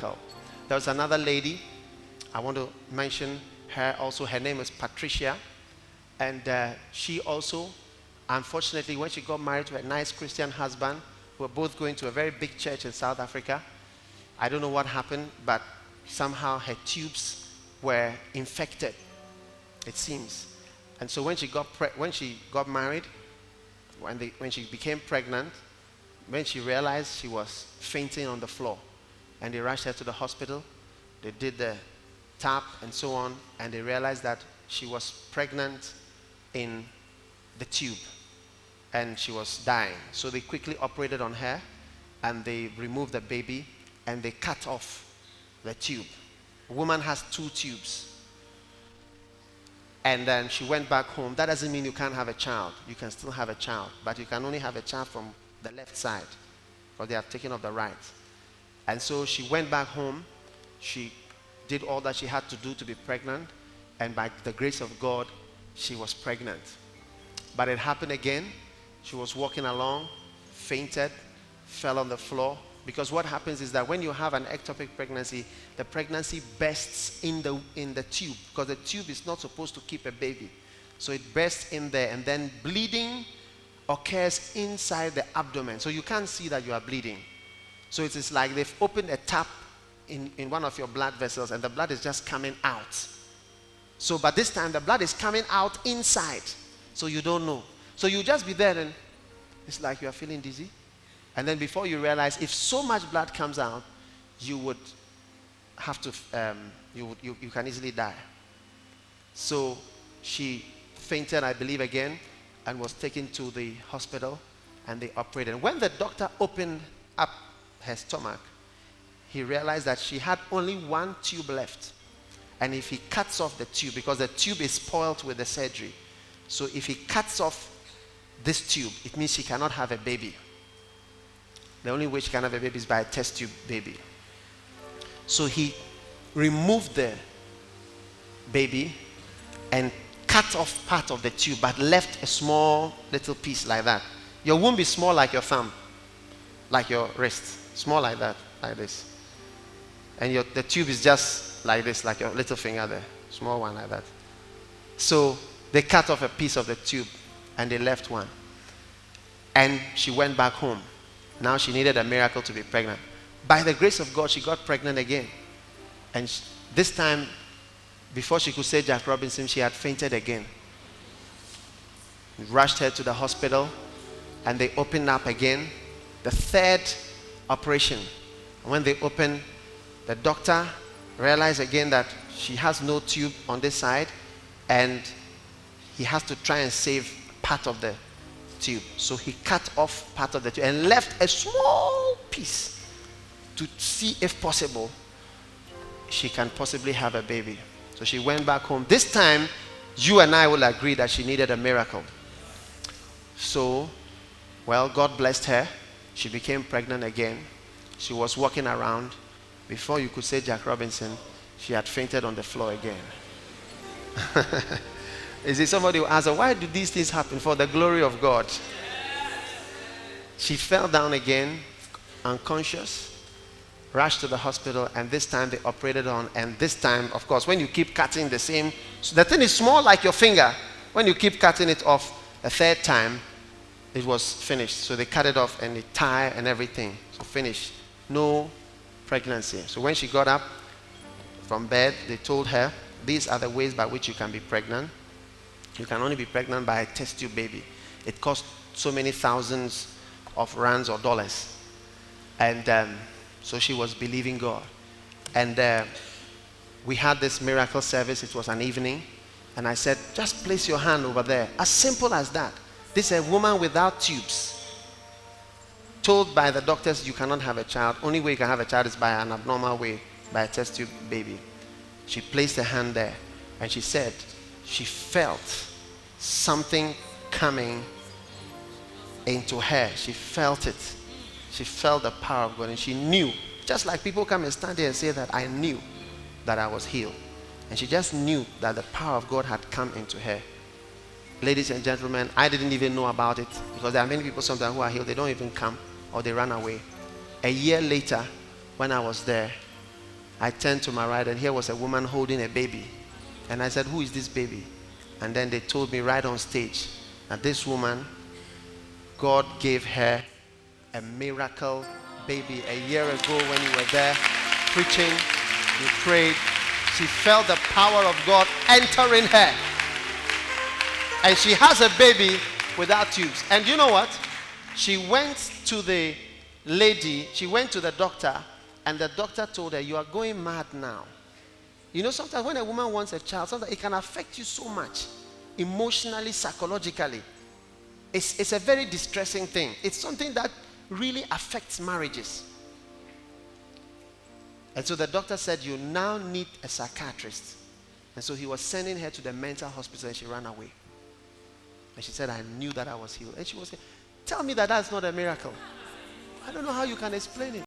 There was another lady, I want to mention her also. Her name is Patricia. And she also, unfortunately, when she got married to a nice Christian husband, who were both going to a very big church in South Africa, I don't know what happened, but somehow her tubes were infected, it seems. And so when she got married, when she became pregnant, when she realized she was fainting on the floor, and they rushed her to the hospital, they did the tap and so on, and they realized that she was pregnant in the tube and she was dying. So they quickly operated on her and they removed the baby and they cut off the tube. A woman has 2 tubes. And then she went back home. That doesn't mean you can't have a child. You can still have a child, but you can only have a child from the left side because they have taken off the right. And so she went back home. She did all that she had to do to be pregnant, and by the grace of God, she was pregnant. But it happened again. She was walking along, fainted, fell on the floor. Because what happens is that when you have an ectopic pregnancy, the pregnancy bursts in the tube, because the tube is not supposed to keep a baby. So it bursts in there, and then bleeding occurs inside the abdomen. So you can't see that you are bleeding. So it is like they've opened a tap in one of your blood vessels, and the blood is just coming out. So, but this time the blood is coming out inside, so you don't know. So you just be there, and it's like you are feeling dizzy. And then before you realize, if so much blood comes out, you would have to, you can easily die. So she fainted, I believe, again, and was taken to the hospital, and they operated. And when the doctor opened up her stomach, he realized that she had only 1 tube left. And if he cuts off the tube, because the tube is spoiled with the surgery, so if he cuts off this tube, it means she cannot have a baby. The only way she can have a baby is by a test tube baby. So he removed the baby and cut off part of the tube, but left a small little piece like that. Your womb is small like your thumb, like your wrist, small like that, like this. And the tube is just like this, like your little finger there, small one like that. So they cut off a piece of the tube and they left one. And she went back home. Now she needed a miracle to be pregnant. By the grace of God, she got pregnant again. And this time, before she could say Jack Robinson, she had fainted again. We rushed her to the hospital, and they opened up again. The 3rd operation. And when they opened, the doctor realized again that she has no tube on this side, and he has to try and save part of the tube. So he cut off part of the tube and left a small piece to see if possible she can possibly have a baby. So she went back home. This time, you and I will agree that she needed a miracle. So, well, God blessed her. She became pregnant again. She was walking around. Before you could say Jack Robinson, she had fainted on the floor again. Is it somebody who asked her, why do these things happen? For the glory of God. She fell down again, unconscious, rushed to the hospital, and this time they operated on. And this time, of course, when you keep cutting the same, so the thing is small like your finger. When you keep cutting it off a 3rd time, it was finished. So they cut it off and they tie and everything. So finished. No pregnancy. So when she got up from bed, they told her, these are the ways by which you can be pregnant. You can only be pregnant by a test tube baby. It costs so many thousands of rands or dollars. And so she was believing God. And we had this miracle service. It was an evening. And I said, just place your hand over there. As simple as that. This is a woman without tubes. Told by the doctors you cannot have a child. Only way you can have a child is by an abnormal way, by a test tube baby. She placed her hand there. And she said she felt something coming into her. She felt it. She felt the power of God, and she knew, just like people come and stand there and say that I knew that I was healed. And she just knew that the power of God had come into her. Ladies and gentlemen, I didn't even know about it, because there are many people sometimes who are healed, they don't even come or they run away. A year later, when I was there, I turned to my right, and here was a woman holding a baby. And I said, who is this baby? And then they told me right on stage that this woman, God gave her a miracle baby a year ago when you were there preaching. You prayed. She felt the power of God entering her. And she has a baby without tubes. And you know what? She went to the lady, she went to the doctor, and the doctor told her, you are going mad now. You know, sometimes when a woman wants a child, sometimes it can affect you so much, emotionally, psychologically. It's a very distressing thing. It's something that really affects marriages. And so the doctor said, you now need a psychiatrist. And so he was sending her to the mental hospital, and she ran away. And she said, I knew that I was healed. And she was saying, tell me that that's not a miracle. I don't know how you can explain it.